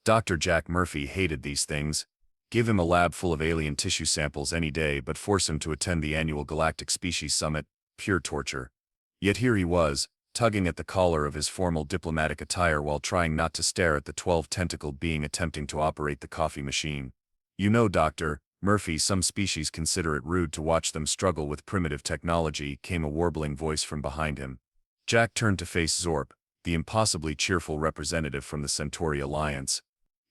Dr. Jack Murphy hated these things. Give him a lab full of alien tissue samples any day, but force him to attend the annual Galactic Species Summit, pure torture. Yet here he was, tugging at the collar of his formal diplomatic attire while trying not to stare at the 12-tentacled being attempting to operate the coffee machine. You know, Dr. Murphy, some species consider it rude to watch them struggle with primitive technology, came a warbling voice from behind him. Jack turned to face Zorp, the impossibly cheerful representative from the Centauri Alliance.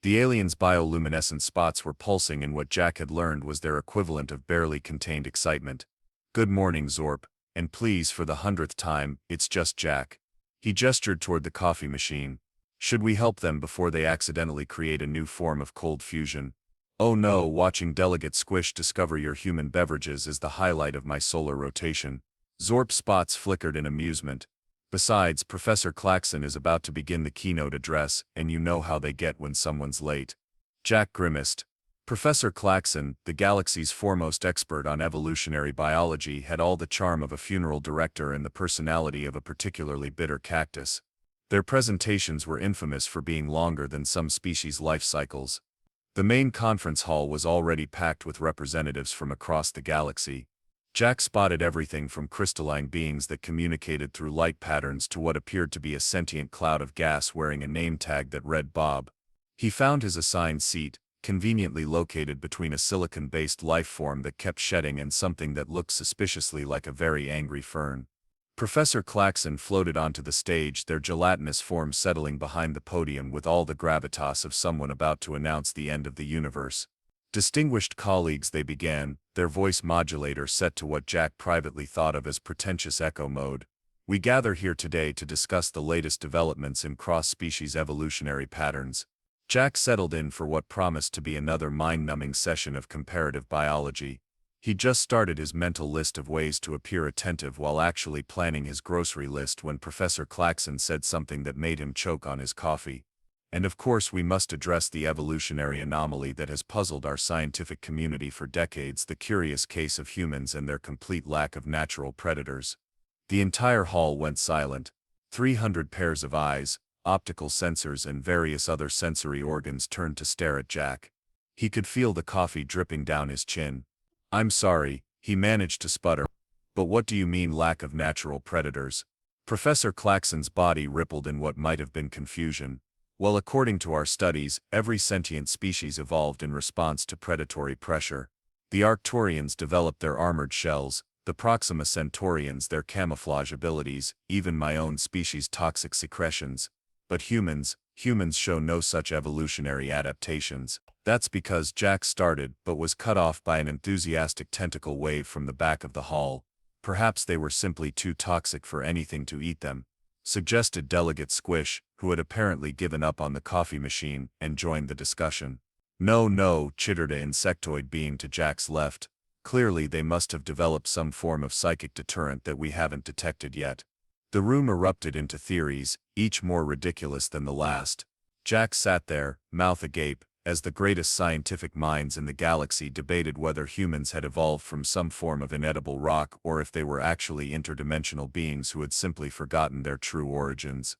The aliens' bioluminescent spots were pulsing in what Jack had learned was their equivalent of barely contained excitement. "Good morning, Zorp, and please, for the 100th time, it's just Jack." He gestured toward the coffee machine. "Should we help them before they accidentally create a new form of cold fusion?" "Oh no, watching Delegate Squish discover your human beverages is the highlight of my solar rotation." Zorp's spots flickered in amusement. "Besides, Professor Claxon is about to begin the keynote address, and you know how they get when someone's late." Jack grimaced. Professor Claxon, the galaxy's foremost expert on evolutionary biology, had all the charm of a funeral director and the personality of a particularly bitter cactus. Their presentations were infamous for being longer than some species' life cycles. The main conference hall was already packed with representatives from across the galaxy. Jack spotted everything from crystalline beings that communicated through light patterns to what appeared to be a sentient cloud of gas wearing a name tag that read Bob. He found his assigned seat, conveniently located between a silicon-based life form that kept shedding and something that looked suspiciously like a very angry fern. Professor Claxon floated onto the stage, their gelatinous form settling behind the podium with all the gravitas of someone about to announce the end of the universe. "Distinguished colleagues," they began, their voice modulator set to what Jack privately thought of as pretentious echo mode. "We gather here today to discuss the latest developments in cross-species evolutionary patterns." Jack settled in for what promised to be another mind-numbing session of comparative biology. He'd just started his mental list of ways to appear attentive while actually planning his grocery list when Professor Claxon said something that made him choke on his coffee. "And of course we must address the evolutionary anomaly that has puzzled our scientific community for decades, the curious case of humans and their complete lack of natural predators." The entire hall went silent. 300 pairs of eyes, optical sensors and various other sensory organs turned to stare at Jack. He could feel the coffee dripping down his chin. "I'm sorry," he managed to sputter. "But what do you mean, lack of natural predators?" Professor Claxon's body rippled in what might have been confusion. "Well, according to our studies, every sentient species evolved in response to predatory pressure. The Arcturians developed their armored shells, the Proxima Centaurians their camouflage abilities, even my own species' toxic secretions. But humans show no such evolutionary adaptations." That's because Jack started but was cut off by an enthusiastic tentacle wave from the back of the hall. "Perhaps they were simply too toxic for anything to eat them," suggested Delegate Squish, who had apparently given up on the coffee machine and joined the discussion. No, chittered an insectoid being to Jack's left. "Clearly they must have developed some form of psychic deterrent that we haven't detected yet." The room erupted into theories, each more ridiculous than the last. Jack sat there, mouth agape, as the greatest scientific minds in the galaxy debated whether humans had evolved from some form of inedible rock or if they were actually interdimensional beings who had simply forgotten their true origins.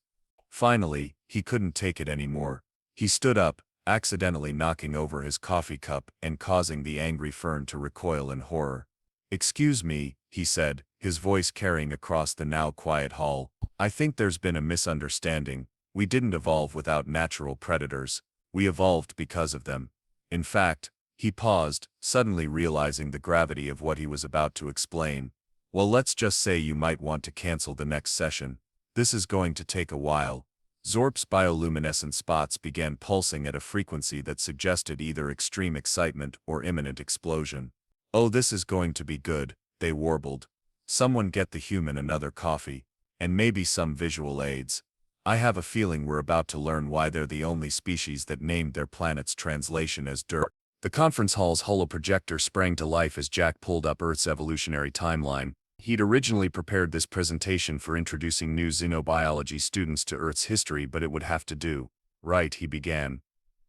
Finally, he couldn't take it anymore. He stood up, accidentally knocking over his coffee cup and causing the angry fern to recoil in horror. "Excuse me," he said, his voice carrying across the now quiet hall. "I think there's been a misunderstanding. We didn't evolve without natural predators. We evolved because of them. In fact," he paused, suddenly realizing the gravity of what he was about to explain. "Well, let's just say you might want to cancel the next session. This is going to take a while." Zorp's bioluminescent spots began pulsing at a frequency that suggested either extreme excitement or imminent explosion. "Oh, this is going to be good," they warbled. "Someone get the human another coffee. And maybe some visual aids. I have a feeling we're about to learn why they're the only species that named their planet's translation as dirt." The conference hall's holoprojector sprang to life as Jack pulled up Earth's evolutionary timeline. He'd originally prepared this presentation for introducing new xenobiology students to Earth's history, but it would have to do. "Right," he began.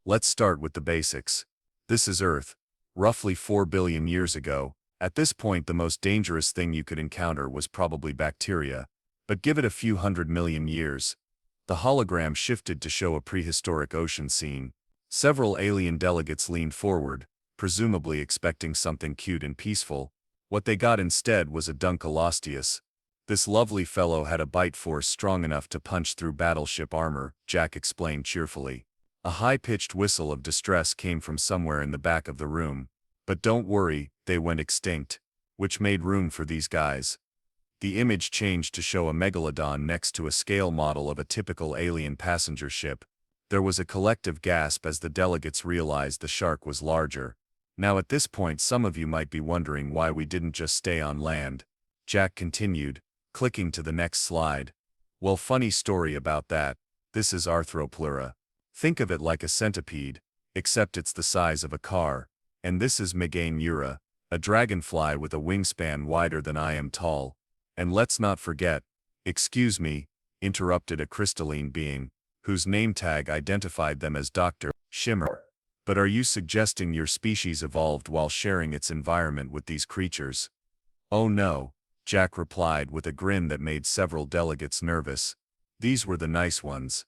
"Let's start with the basics. This is Earth. Roughly 4 billion years ago. At this point, the most dangerous thing you could encounter was probably bacteria. But give it a few 100 million years." The hologram shifted to show a prehistoric ocean scene. Several alien delegates leaned forward, presumably expecting something cute and peaceful. What they got instead was a Dunkleosteus. This lovely fellow had a bite force strong enough to punch through battleship armor, Jack explained cheerfully. A high-pitched whistle of distress came from somewhere in the back of the room. But don't worry, they went extinct. Which made room for these guys. The image changed to show a megalodon next to a scale model of a typical alien passenger ship. There was a collective gasp as the delegates realized the shark was larger. Now at this point some of you might be wondering why we didn't just stay on land. Jack continued, clicking to the next slide. Well, funny story about that. This is Arthropleura. Think of it like a centipede, except it's the size of a car. And this is Meganeura, a dragonfly with a wingspan wider than I am tall. And let's not forget, excuse me, interrupted a crystalline being, whose name tag identified them as Dr. Shimmer. But are you suggesting your species evolved while sharing its environment with these creatures? Oh no, Jack replied with a grin that made several delegates nervous. These were the nice ones.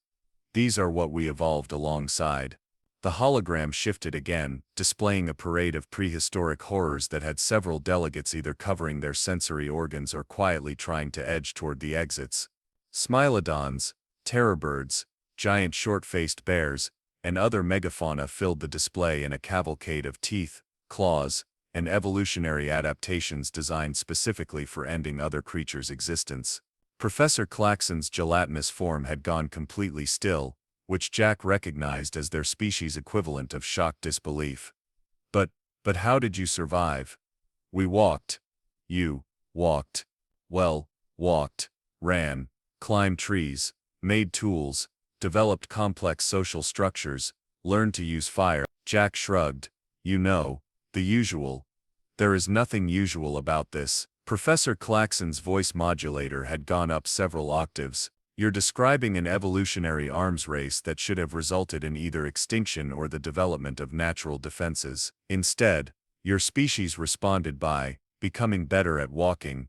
These are what we evolved alongside. The hologram shifted again, displaying a parade of prehistoric horrors that had several delegates either covering their sensory organs or quietly trying to edge toward the exits. Smilodons, terrorbirds, giant short-faced bears, and other megafauna filled the display in a cavalcade of teeth, claws, and evolutionary adaptations designed specifically for ending other creatures' existence. Professor Claxon's gelatinous form had gone completely still, which Jack recognized as their species equivalent of shocked disbelief. But how did you survive? We walked. You walked. Well, walked, ran, climbed trees, made tools, developed complex social structures, learned to use fire. Jack shrugged. You know, the usual. There is nothing usual about this. Professor Claxon's voice modulator had gone up several octaves. You're describing an evolutionary arms race that should have resulted in either extinction or the development of natural defenses. Instead, your species responded by becoming better at walking.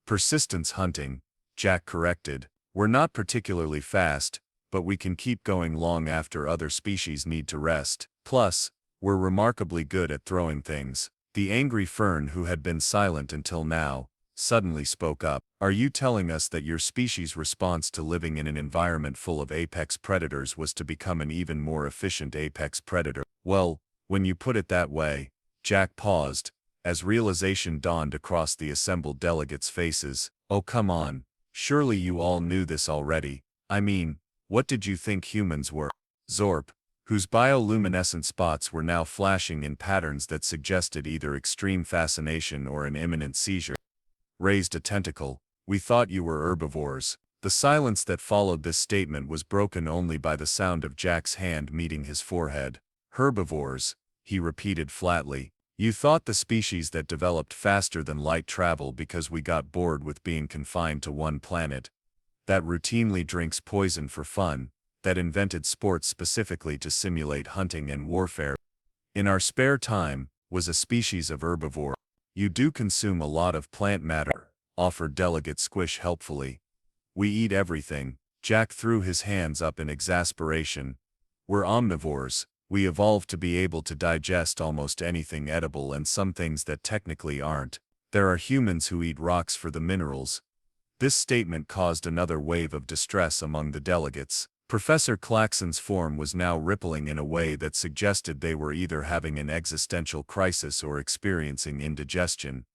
Persistence hunting, Jack corrected. We're not particularly fast, but we can keep going long after other species need to rest. Plus, we're remarkably good at throwing things. The angry fern, who had been silent until now, suddenly spoke up. Are you telling us that your species' response to living in an environment full of apex predators was to become an even more efficient apex predator? Well, when you put it that way, Jack paused, as realization dawned across the assembled delegates' faces. Oh come on, surely you all knew this already. I mean, what did you think humans were? Zorp, whose bioluminescent spots were now flashing in patterns that suggested either extreme fascination or an imminent seizure, raised a tentacle. We thought you were herbivores. The silence that followed this statement was broken only by the sound of Jack's hand meeting his forehead. Herbivores, he repeated flatly. You thought the species that developed faster than light travel because we got bored with being confined to one planet, that routinely drinks poison for fun, that invented sports specifically to simulate hunting and warfare in our spare time, was a species of herbivore. You do consume a lot of plant matter, offered Delegate Squish helpfully. We eat everything. Jack threw his hands up in exasperation. We're omnivores. We evolved to be able to digest almost anything edible and some things that technically aren't. There are humans who eat rocks for the minerals. This statement caused another wave of distress among the delegates. Professor Claxon's form was now rippling in a way that suggested they were either having an existential crisis or experiencing indigestion.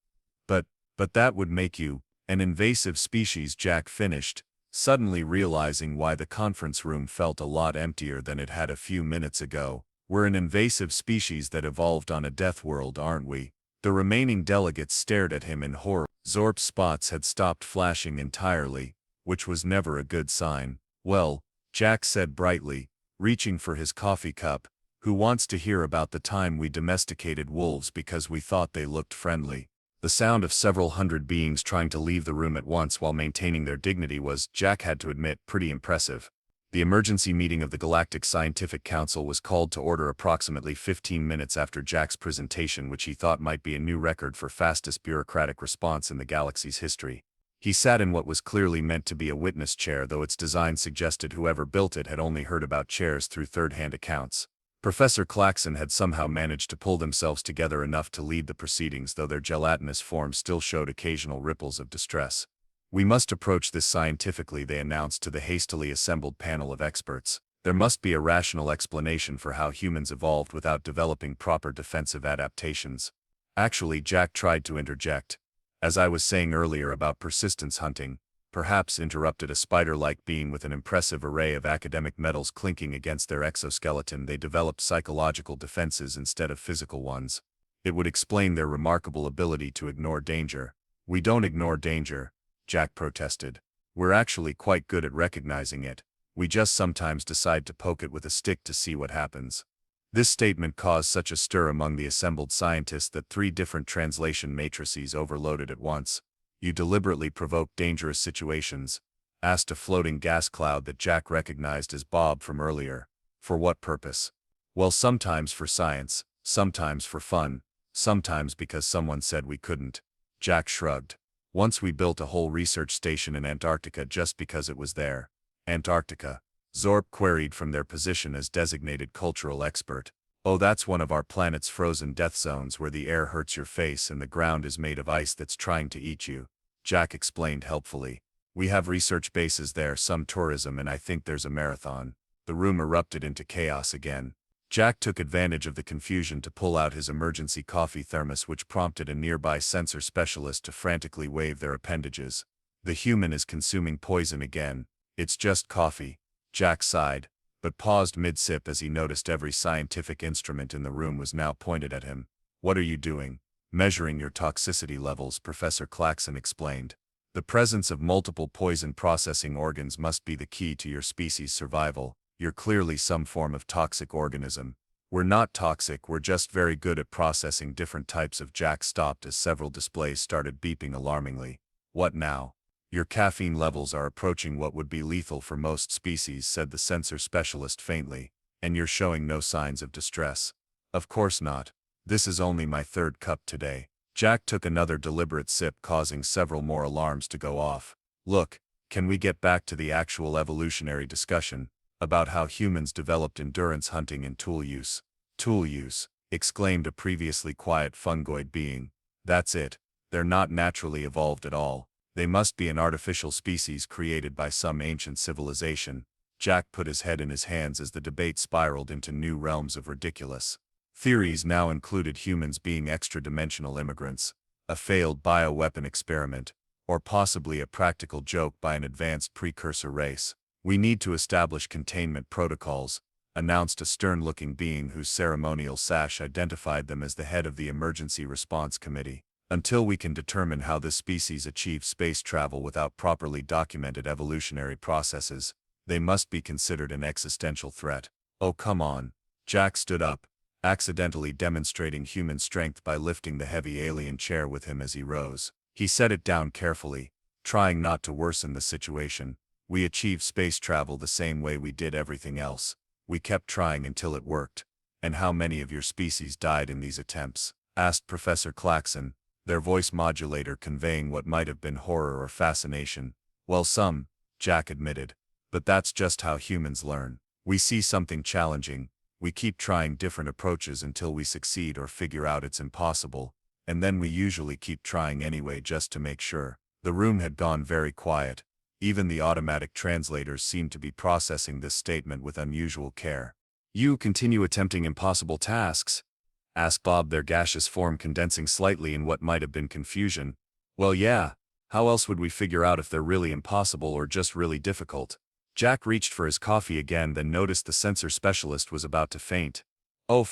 But that would make you an invasive species, Jack finished, suddenly realizing why the conference room felt a lot emptier than it had a few minutes ago. We're an invasive species that evolved on a death world, aren't we? The remaining delegates stared at him in horror. Zorp's spots had stopped flashing entirely, which was never a good sign. Well, Jack said brightly, reaching for his coffee cup, who wants to hear about the time we domesticated wolves because we thought they looked friendly? The sound of several hundred beings trying to leave the room at once while maintaining their dignity was, Jack had to admit, pretty impressive. The emergency meeting of the Galactic Scientific Council was called to order approximately 15 minutes after Jack's presentation, which he thought might be a new record for fastest bureaucratic response in the galaxy's history. He sat in what was clearly meant to be a witness chair, though its design suggested whoever built it had only heard about chairs through third-hand accounts. Professor Claxon had somehow managed to pull themselves together enough to lead the proceedings, though their gelatinous form still showed occasional ripples of distress. "We must approach this scientifically," they announced to the hastily assembled panel of experts. "There must be a rational explanation for how humans evolved without developing proper defensive adaptations." Actually, Jack tried to interject. "As I was saying earlier about persistence hunting," perhaps interrupted a spider-like being with an impressive array of academic medals clinking against their exoskeleton. "They developed psychological defenses instead of physical ones. It would explain their remarkable ability to ignore danger." "We don't ignore danger," Jack protested. "We're actually quite good at recognizing it. We just sometimes decide to poke it with a stick to see what happens." This statement caused such a stir among the assembled scientists that 3 different translation matrices overloaded at once. "You deliberately provoke dangerous situations?" asked a floating gas cloud that Jack recognized as Bob from earlier. "For what purpose?" "Well, sometimes for science, sometimes for fun, sometimes because someone said we couldn't." Jack shrugged. "Once we built a whole research station in Antarctica just because it was there." "Antarctica?" Zorp queried from their position as designated cultural expert. "Oh, that's one of our planet's frozen death zones where the air hurts your face and the ground is made of ice that's trying to eat you," Jack explained helpfully. "We have research bases there, some tourism, and I think there's a marathon." The room erupted into chaos again. Jack took advantage of the confusion to pull out his emergency coffee thermos, which prompted a nearby sensor specialist to frantically wave their appendages. "The human is consuming poison again. It's just coffee." Jack sighed, but paused mid-sip as he noticed every scientific instrument in the room was now pointed at him. "What are you doing?" "Measuring your toxicity levels," Professor Claxon explained. "The presence of multiple poison processing organs must be the key to your species' survival. You're clearly some form of toxic organism." "We're not toxic, we're just very good at processing different types of." Jack stopped as several displays started beeping alarmingly. "What now?" "Your caffeine levels are approaching what would be lethal for most species," said the sensor specialist faintly. "And you're showing no signs of distress." "Of course not. This is only my 3rd cup today." Jack took another deliberate sip, causing several more alarms to go off. "Look, can we get back to the actual evolutionary discussion about how humans developed endurance hunting and tool use?" "Tool use?" exclaimed a previously quiet fungoid being. "That's it. They're not naturally evolved at all. They must be an artificial species created by some ancient civilization." Jack put his head in his hands as the debate spiraled into new realms of ridiculous. Theories now included humans being extra-dimensional immigrants, a failed bioweapon experiment, or possibly a practical joke by an advanced precursor race. "We need to establish containment protocols," announced a stern-looking being whose ceremonial sash identified them as the head of the Emergency Response Committee. "Until we can determine how this species achieved space travel without properly documented evolutionary processes, they must be considered an existential threat." "Oh, come on." Jack stood up, accidentally demonstrating human strength by lifting the heavy alien chair with him as he rose. He set it down carefully, trying not to worsen the situation. "We achieved space travel the same way we did everything else. We kept trying until it worked." "And how many of your species died in these attempts?" asked Professor Claxon, their voice modulator conveying what might have been horror or fascination. "Well, some," Jack admitted. "But that's just how humans learn. We see something challenging, we keep trying different approaches until we succeed or figure out it's impossible, and then we usually keep trying anyway just to make sure." The room had gone very quiet. Even the automatic translators seemed to be processing this statement with unusual care. "You continue attempting impossible tasks?" asked Bob, their gaseous form condensing slightly in what might have been confusion. "Well, yeah. How else would we figure out if they're really impossible or just really difficult?" Jack reached for his coffee again, then noticed the sensor specialist was about to faint. "Oh,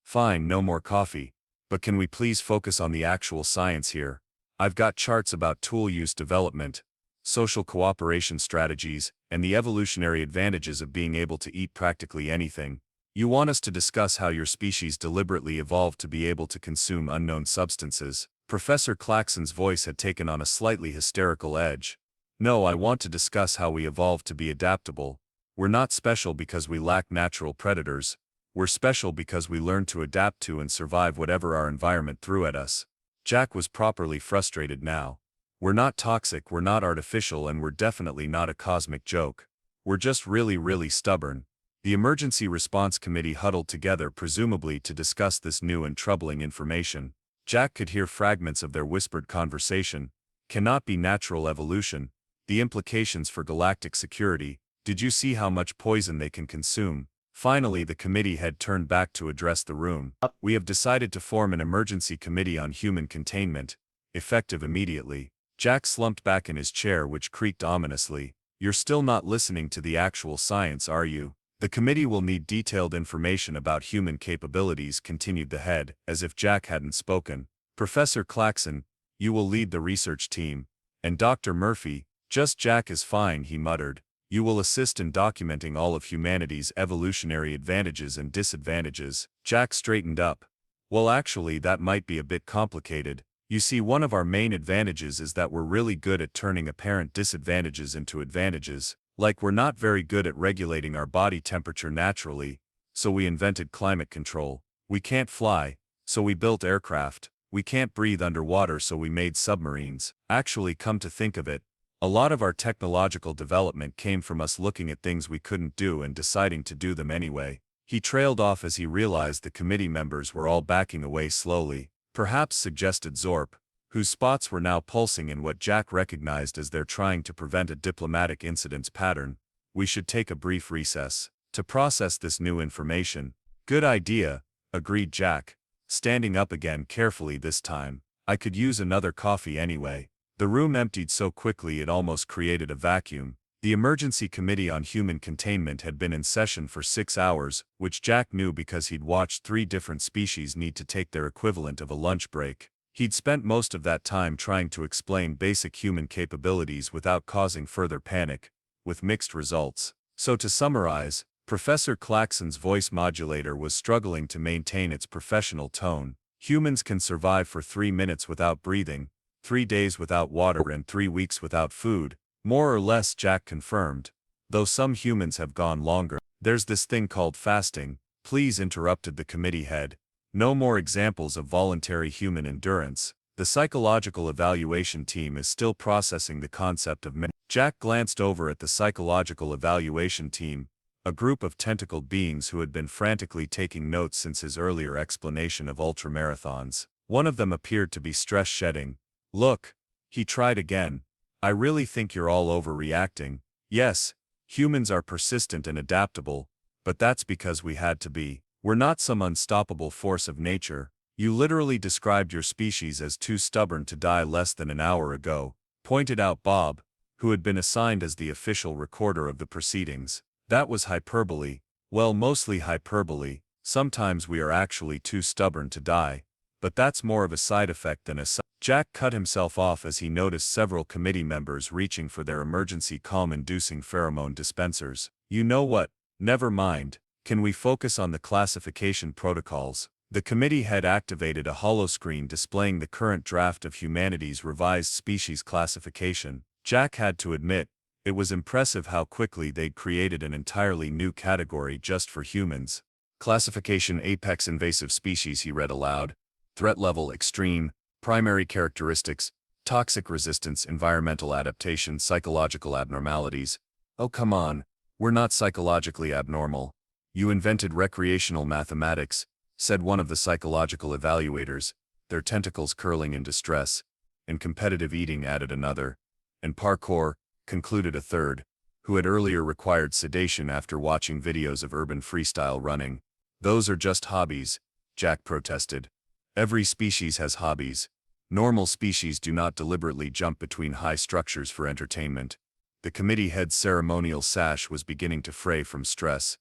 fine, no more coffee. But can we please focus on the actual science here? I've got charts about tool use development, social cooperation strategies, and the evolutionary advantages of being able to eat practically anything. You want us to discuss how your species deliberately evolved to be able to consume unknown substances?" Professor Claxon's voice had taken on a slightly hysterical edge. "No, I want to discuss how we evolved to be adaptable. We're not special because we lack natural predators. We're special because we learned to adapt to and survive whatever our environment threw at us." Jack was properly frustrated now. "We're not toxic, we're not artificial, and we're definitely not a cosmic joke. We're just really, really stubborn. The Emergency Response Committee huddled together presumably to discuss this new and troubling information. Jack could hear fragments of their whispered conversation. Cannot be natural evolution. The implications for galactic security. Did you see how much poison they can consume? Finally, the committee had turned back to address the room. We have decided to form an emergency committee on human containment, effective immediately. Jack slumped back in his chair, which creaked ominously. You're still not listening to the actual science, are you? The committee will need detailed information about human capabilities, continued the head, as if Jack hadn't spoken. Professor Claxon, you will lead the research team. And Dr. Murphy, just Jack is fine, he muttered. You will assist in documenting all of humanity's evolutionary advantages and disadvantages. Jack straightened up. Well, actually, that might be a bit complicated. You see, one of our main advantages is that we're really good at turning apparent disadvantages into advantages. Like we're not very good at regulating our body temperature naturally, so we invented climate control. We can't fly, so we built aircraft. We can't breathe underwater, so we made submarines. Actually, come to think of it, a lot of our technological development came from us looking at things we couldn't do and deciding to do them anyway. He trailed off as he realized the committee members were all backing away slowly. Perhaps, suggested Zorp, whose spots were now pulsing in what Jack recognized as their trying to prevent a diplomatic incidents pattern, we should take a brief recess to process this new information. Good idea, agreed Jack, standing up again carefully this time. I could use another coffee anyway. The room emptied so quickly it almost created a vacuum. The Emergency Committee on Human Containment had been in session for 6 hours, which Jack knew because he'd watched 3 different species need to take their equivalent of a lunch break. He'd spent most of that time trying to explain basic human capabilities without causing further panic, with mixed results. So to summarize, Professor Claxon's voice modulator was struggling to maintain its professional tone. Humans can survive for 3 minutes without breathing, 3 days without water and 3 weeks without food, more or less, Jack confirmed, though some humans have gone longer. There's this thing called fasting, please, interrupted the committee head. No more examples of voluntary human endurance. The psychological evaluation team is still processing the concept of Jack glanced over at the psychological evaluation team, a group of tentacled beings who had been frantically taking notes since his earlier explanation of ultramarathons. One of them appeared to be stress shedding. Look, he tried again. I really think you're all overreacting. Yes, humans are persistent and adaptable, but that's because we had to be. We're not some unstoppable force of nature. You literally described your species as too stubborn to die less than an hour ago, pointed out Bob, who had been assigned as the official recorder of the proceedings. That was hyperbole. Well, mostly hyperbole. Sometimes we are actually too stubborn to die, but that's more of a side effect than a Jack cut himself off as he noticed several committee members reaching for their emergency calm-inducing pheromone dispensers. You know what? Never mind. Can we focus on the classification protocols? The committee had activated a holoscreen displaying the current draft of humanity's revised species classification. Jack had to admit, it was impressive how quickly they'd created an entirely new category just for humans. Classification Apex Invasive Species, he read aloud. Threat level extreme, primary characteristics, toxic resistance, environmental adaptation, psychological abnormalities. Oh, come on, we're not psychologically abnormal. You invented recreational mathematics, said one of the psychological evaluators, their tentacles curling in distress, and competitive eating, added another, and parkour, concluded a third, who had earlier required sedation after watching videos of urban freestyle running. Those are just hobbies, Jack protested. Every species has hobbies. Normal species do not deliberately jump between high structures for entertainment. The committee head's ceremonial sash was beginning to fray from stress.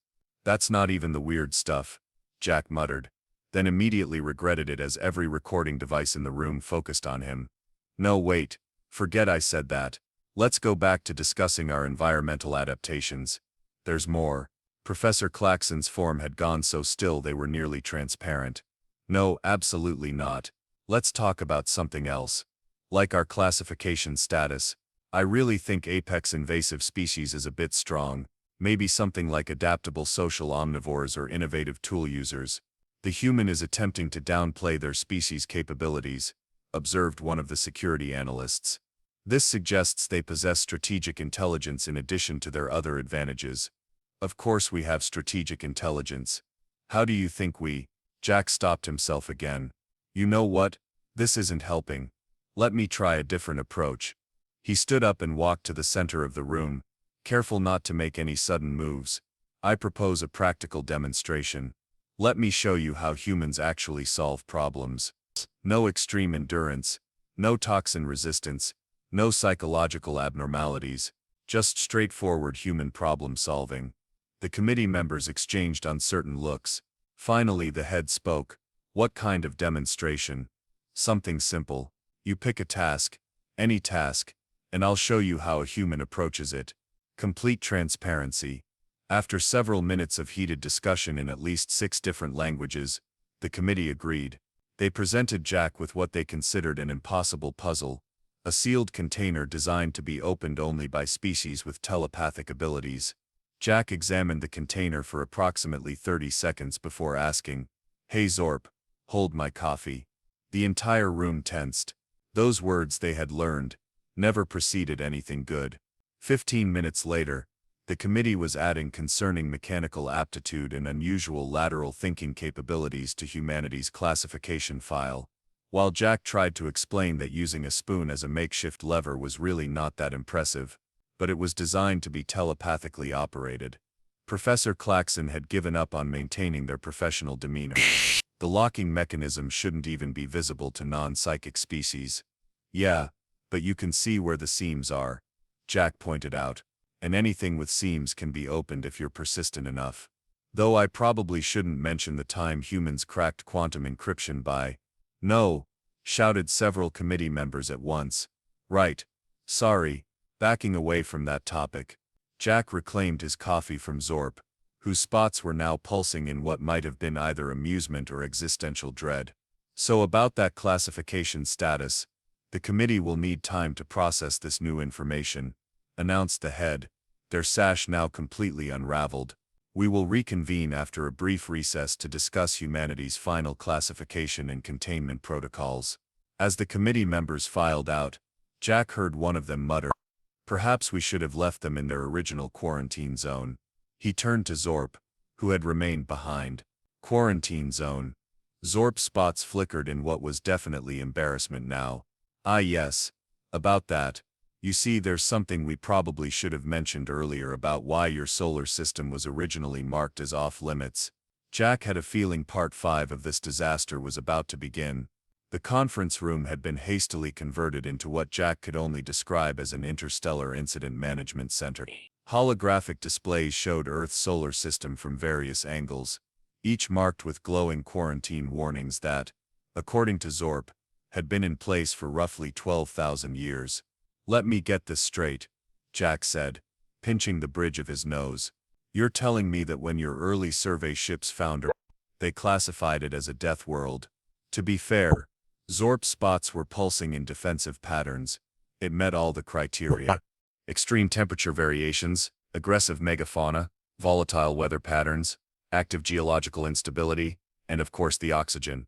That's not even the weird stuff, Jack muttered, then immediately regretted it as every recording device in the room focused on him. No, wait, forget I said that. Let's go back to discussing our environmental adaptations. There's more. Professor Claxon's form had gone so still they were nearly transparent. No, absolutely not. Let's talk about something else. Like our classification status. I really think apex invasive species is a bit strong. Maybe something like adaptable social omnivores or innovative tool users. The human is attempting to downplay their species' capabilities, observed one of the security analysts. This suggests they possess strategic intelligence in addition to their other advantages. Of course we have strategic intelligence. How do you think we? Jack stopped himself again. You know what? This isn't helping. Let me try a different approach. He stood up and walked to the center of the room, careful not to make any sudden moves. I propose a practical demonstration. Let me show you how humans actually solve problems. No extreme endurance, no toxin resistance, no psychological abnormalities, just straightforward human problem solving. The committee members exchanged uncertain looks. Finally the head spoke. What kind of demonstration? Something simple. You pick a task, any task, and I'll show you how a human approaches it. Complete transparency. After several minutes of heated discussion in at least 6 different languages, the committee agreed. They presented Jack with what they considered an impossible puzzle, a sealed container designed to be opened only by species with telepathic abilities. Jack examined the container for approximately 30 seconds before asking, "Hey Zorp, hold my coffee." The entire room tensed. Those words they had learned never preceded anything good. 15 minutes later, the committee was adding concerning mechanical aptitude and unusual lateral thinking capabilities to humanity's classification file, while Jack tried to explain that using a spoon as a makeshift lever was really not that impressive, but it was designed to be telepathically operated. Professor Claxon had given up on maintaining their professional demeanor. The locking mechanism shouldn't even be visible to non-psychic species. Yeah, but you can see where the seams are, Jack pointed out. And anything with seams can be opened if you're persistent enough. Though I probably shouldn't mention the time humans cracked quantum encryption by. No, shouted several committee members at once. Right. Sorry, backing away from that topic. Jack reclaimed his coffee from Zorp, whose spots were now pulsing in what might have been either amusement or existential dread. So about that classification status, the committee will need time to process this new information, announced the head, their sash now completely unraveled. We will reconvene after a brief recess to discuss humanity's final classification and containment protocols. As the committee members filed out, Jack heard one of them mutter, "Perhaps we should have left them in their original quarantine zone." He turned to Zorp, who had remained behind. Quarantine zone. Zorp's spots flickered in what was definitely embarrassment now. Ah yes, about that. You see, there's something we probably should have mentioned earlier about why your solar system was originally marked as off-limits. Jack had a feeling part 5 of this disaster was about to begin. The conference room had been hastily converted into what Jack could only describe as an interstellar incident management center. Holographic displays showed Earth's solar system from various angles, each marked with glowing quarantine warnings that, according to Zorp, had been in place for roughly 12,000 years. Let me get this straight, Jack said, pinching the bridge of his nose. You're telling me that when your early survey ships found Earth, they classified it as a death world. To be fair, Zorp's spots were pulsing in defensive patterns. It met all the criteria. Extreme temperature variations, aggressive megafauna, volatile weather patterns, active geological instability, and of course the oxygen.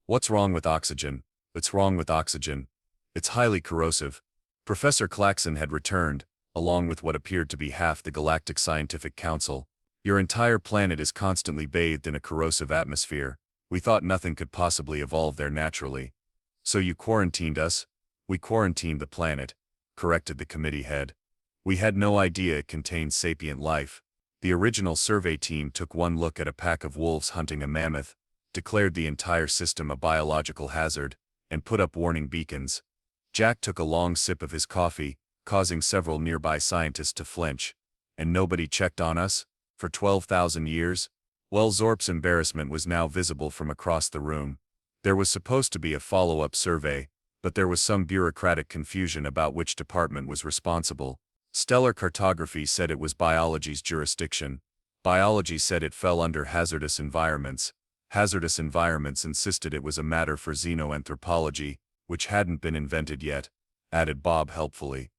What's wrong with oxygen? What's wrong with oxygen? It's highly corrosive. Professor Claxon had returned, along with what appeared to be half the Galactic Scientific Council. Your entire planet is constantly bathed in a corrosive atmosphere. We thought nothing could possibly evolve there naturally. So you quarantined us? We quarantined the planet, corrected the committee head. We had no idea it contained sapient life. The original survey team took one look at a pack of wolves hunting a mammoth, declared the entire system a biological hazard, and put up warning beacons. Jack took a long sip of his coffee, causing several nearby scientists to flinch. And nobody checked on us? For 12,000 years? Well, Zorp's embarrassment was now visible from across the room. There was supposed to be a follow-up survey, but there was some bureaucratic confusion about which department was responsible. Stellar cartography said it was biology's jurisdiction. Biology said it fell under hazardous environments. Hazardous environments insisted it was a matter for xenoanthropology, which hadn't been invented yet, added Bob helpfully.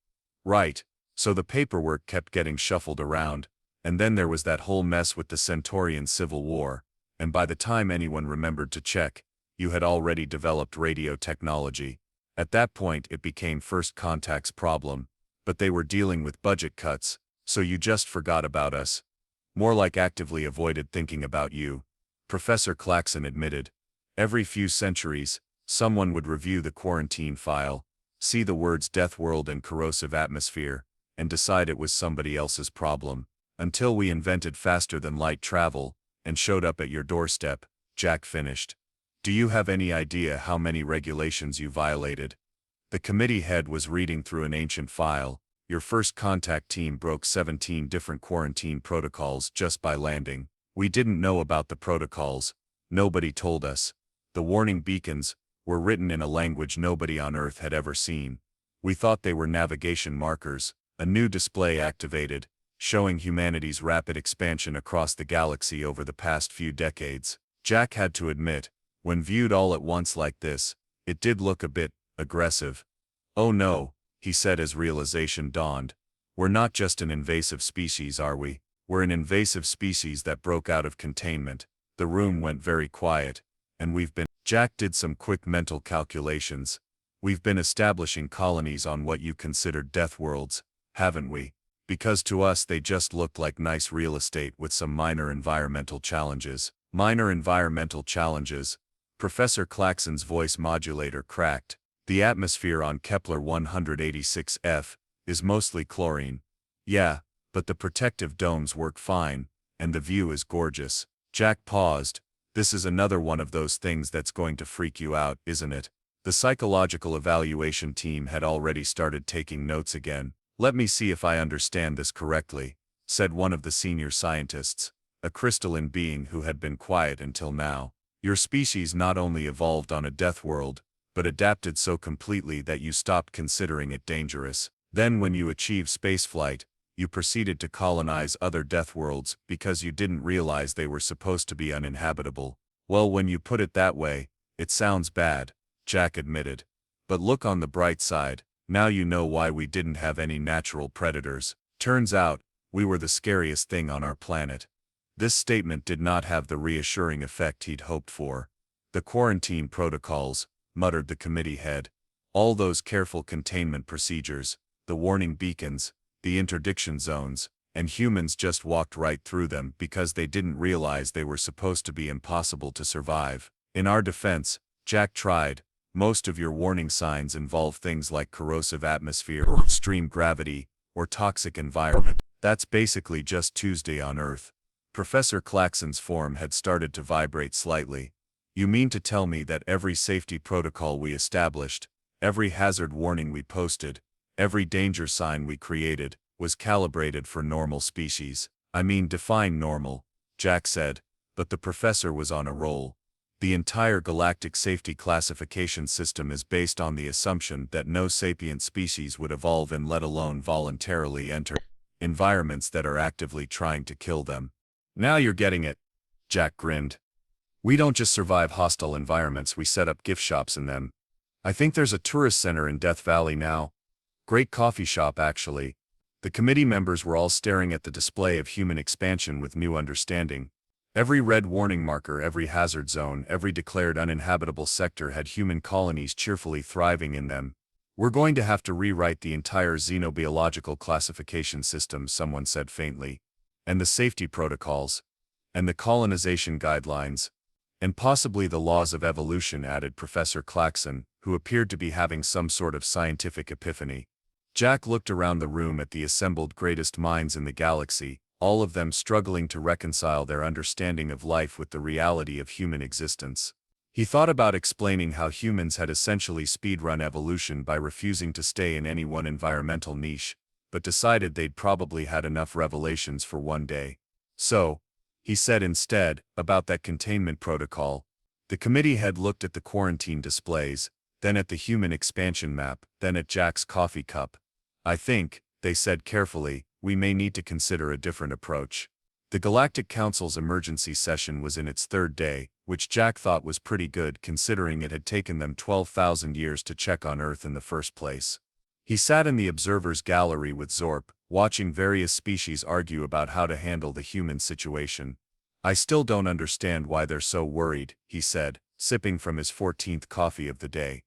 Right, so the paperwork kept getting shuffled around, and then there was that whole mess with the Centaurian Civil War, and by the time anyone remembered to check, you had already developed radio technology. At that point it became First Contact's problem, but they were dealing with budget cuts, so you just forgot about us. More like actively avoided thinking about you, Professor Claxon admitted. Every few centuries, someone would review the quarantine file, see the words death world and corrosive atmosphere, and decide it was somebody else's problem, until we invented faster-than-light travel, and showed up at your doorstep, Jack finished. Do you have any idea how many regulations you violated? The committee head was reading through an ancient file. Your first contact team broke 17 different quarantine protocols just by landing. We didn't know about the protocols. Nobody told us. The warning beacons were written in a language nobody on Earth had ever seen. We thought they were navigation markers. A new display activated, showing humanity's rapid expansion across the galaxy over the past few decades. Jack had to admit, when viewed all at once like this, it did look a bit aggressive. Oh no, he said as realization dawned. We're not just an invasive species, are we? We're an invasive species that broke out of containment. The room went very quiet, and Jack did some quick mental calculations. We've been establishing colonies on what you considered death worlds, haven't we? Because to us they just looked like nice real estate with some minor environmental challenges. Minor environmental challenges? Professor Claxon's voice modulator cracked. The atmosphere on Kepler 186f is mostly chlorine. Yeah, but the protective domes work fine, and the view is gorgeous. Jack paused. This is another one of those things that's going to freak you out, isn't it? The psychological evaluation team had already started taking notes again. Let me see if I understand this correctly, said one of the senior scientists, a crystalline being who had been quiet until now. Your species not only evolved on a death world, but adapted so completely that you stopped considering it dangerous. Then when you achieved spaceflight, you proceeded to colonize other death worlds because you didn't realize they were supposed to be uninhabitable. Well, when you put it that way, it sounds bad, Jack admitted. But look on the bright side, now you know why we didn't have any natural predators. Turns out, we were the scariest thing on our planet. This statement did not have the reassuring effect he'd hoped for. The quarantine protocols, muttered the committee head. All those careful containment procedures, the warning beacons, the interdiction zones, and humans just walked right through them because they didn't realize they were supposed to be impossible to survive. In our defense, Jack tried. Most of your warning signs involve things like corrosive atmosphere or extreme gravity or toxic environment. That's basically just Tuesday on Earth. Professor Claxon's form had started to vibrate slightly. You mean to tell me that every safety protocol we established, every hazard warning we posted, every danger sign we created, was calibrated for normal species? I mean, define normal, Jack said, but the professor was on a roll. The entire galactic safety classification system is based on the assumption that no sapient species would evolve and let alone voluntarily enter environments that are actively trying to kill them. Now you're getting it, Jack grinned. We don't just survive hostile environments, we set up gift shops in them. I think there's a tourist center in Death Valley now. Great coffee shop, actually. The committee members were all staring at the display of human expansion with new understanding. Every red warning marker, every hazard zone, every declared uninhabitable sector had human colonies cheerfully thriving in them. We're going to have to rewrite the entire xenobiological classification system, someone said faintly. And the safety protocols. And the colonization guidelines. And possibly the laws of evolution, added Professor Claxon, who appeared to be having some sort of scientific epiphany. Jack looked around the room at the assembled greatest minds in the galaxy, all of them struggling to reconcile their understanding of life with the reality of human existence. He thought about explaining how humans had essentially speedrun evolution by refusing to stay in any one environmental niche, but decided they'd probably had enough revelations for one day. So, he said instead, about that containment protocol. The committee head looked at the quarantine displays, then at the human expansion map, then at Jack's coffee cup. I think, they said carefully, we may need to consider a different approach. The Galactic Council's emergency session was in its third day, which Jack thought was pretty good considering it had taken them 12,000 years to check on Earth in the first place. He sat in the observer's gallery with Zorp, watching various species argue about how to handle the human situation. I still don't understand why they're so worried, he said, sipping from his 14th coffee of the day.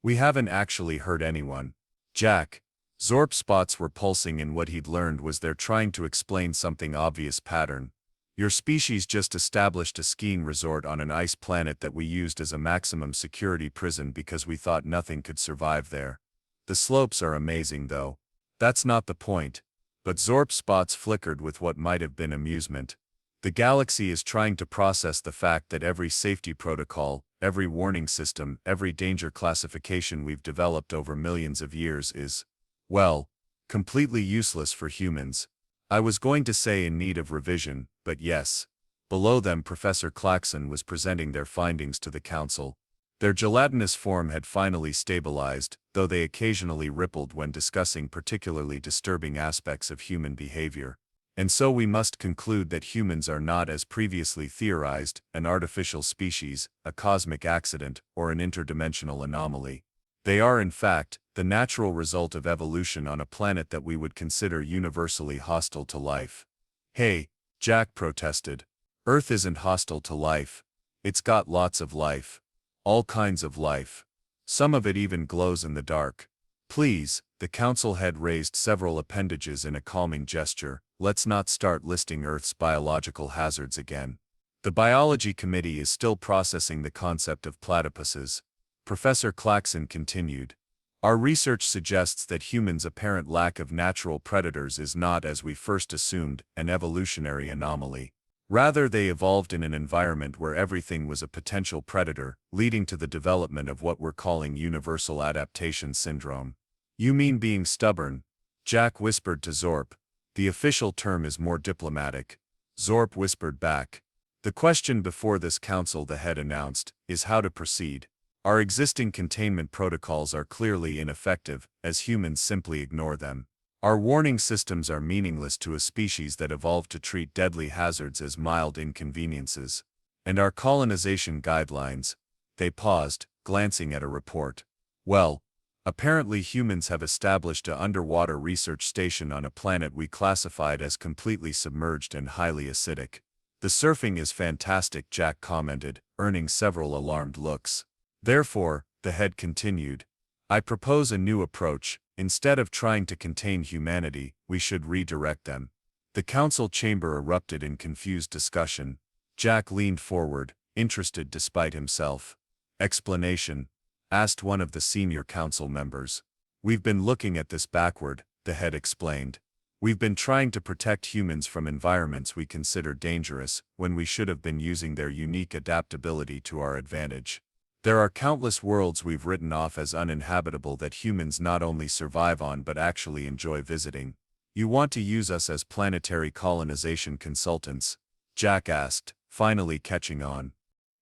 We haven't actually hurt anyone. Jack, Zorp's spots were pulsing, and what he'd learned was they're trying to explain something obvious pattern. Your species just established a skiing resort on an ice planet that we used as a maximum security prison because we thought nothing could survive there. The slopes are amazing though. That's not the point. But Zorp's spots flickered with what might have been amusement. The galaxy is trying to process the fact that every safety protocol, every warning system, every danger classification we've developed over millions of years is, well, completely useless for humans. I was going to say in need of revision, but yes. Below them, Professor Claxon was presenting their findings to the council. Their gelatinous form had finally stabilized, though they occasionally rippled when discussing particularly disturbing aspects of human behavior. And so we must conclude that humans are not, as previously theorized, an artificial species, a cosmic accident, or an interdimensional anomaly. They are, in fact, the natural result of evolution on a planet that we would consider universally hostile to life. Hey, Jack protested. Earth isn't hostile to life. It's got lots of life. All kinds of life. Some of it even glows in the dark. Please, the council head raised several appendages in a calming gesture. Let's not start listing Earth's biological hazards again. The biology committee is still processing the concept of platypuses. Professor Claxon continued. Our research suggests that humans' apparent lack of natural predators is not, as we first assumed, an evolutionary anomaly. Rather, they evolved in an environment where everything was a potential predator, leading to the development of what we're calling universal adaptation syndrome. You mean being stubborn? Jack whispered to Zorp. The official term is more diplomatic. Zorp whispered back. The question before this council, the head announced, is how to proceed. Our existing containment protocols are clearly ineffective, as humans simply ignore them. Our warning systems are meaningless to a species that evolved to treat deadly hazards as mild inconveniences. And our colonization guidelines. They paused, glancing at a report. Well, apparently humans have established an underwater research station on a planet we classified as completely submerged and highly acidic. The surfing is fantastic, Jack commented, earning several alarmed looks. Therefore, the head continued, I propose a new approach. Instead of trying to contain humanity, we should redirect them. The council chamber erupted in confused discussion. Jack leaned forward, interested despite himself. Explanation? Asked one of the senior council members. We've been looking at this backward, the head explained. We've been trying to protect humans from environments we consider dangerous, when we should have been using their unique adaptability to our advantage. There are countless worlds we've written off as uninhabitable that humans not only survive on but actually enjoy visiting. You want to use us as planetary colonization consultants? Jack asked, finally catching on.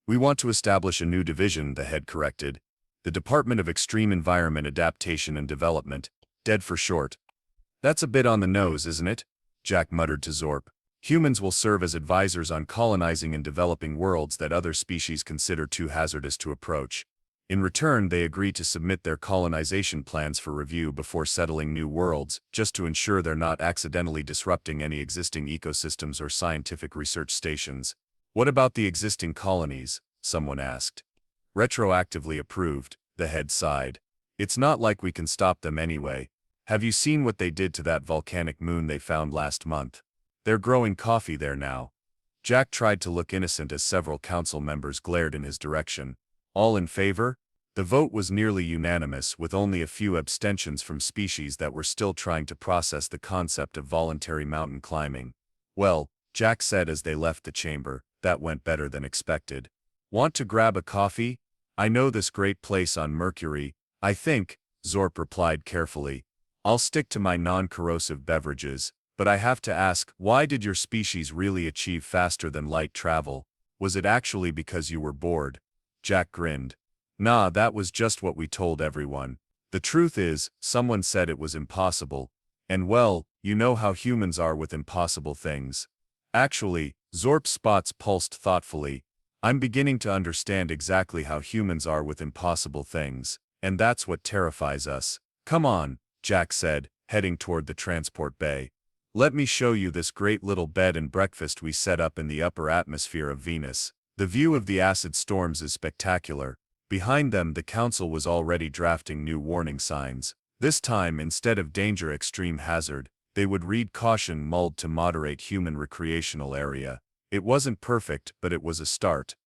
We want to establish a new division, the head corrected. The Department of Extreme Environment Adaptation and Development, DED for short. That's a bit on the nose, isn't it? Jack muttered to Zorp. Humans will serve as advisors on colonizing and developing worlds that other species consider too hazardous to approach. In return, they agree to submit their colonization plans for review before settling new worlds, just to ensure they're not accidentally disrupting any existing ecosystems or scientific research stations. What about the existing colonies? Someone asked. Retroactively approved, the head sighed. It's not like we can stop them anyway. Have you seen what they did to that volcanic moon they found last month? They're growing coffee there now. Jack tried to look innocent as several council members glared in his direction. All in favor? The vote was nearly unanimous, with only a few abstentions from species that were still trying to process the concept of voluntary mountain climbing. Well, Jack said as they left the chamber, that went better than expected. Want to grab a coffee? I know this great place on Mercury, I think, Zorp replied carefully. I'll stick to my non-corrosive beverages. But I have to ask, why did your species really achieve faster than light travel? Was it actually because you were bored? Jack grinned. Nah, that was just what we told everyone. The truth is, someone said it was impossible. And well, you know how humans are with impossible things. Actually, Zorp's spots pulsed thoughtfully. I'm beginning to understand exactly how humans are with impossible things, and that's what terrifies us. Come on, Jack said, heading toward the transport bay. Let me show you this great little bed and breakfast we set up in the upper atmosphere of Venus. The view of the acid storms is spectacular. Behind them, the council was already drafting new warning signs. This time, instead of danger extreme hazard, they would read caution mulled to moderate human recreational area. It wasn't perfect, but it was a start.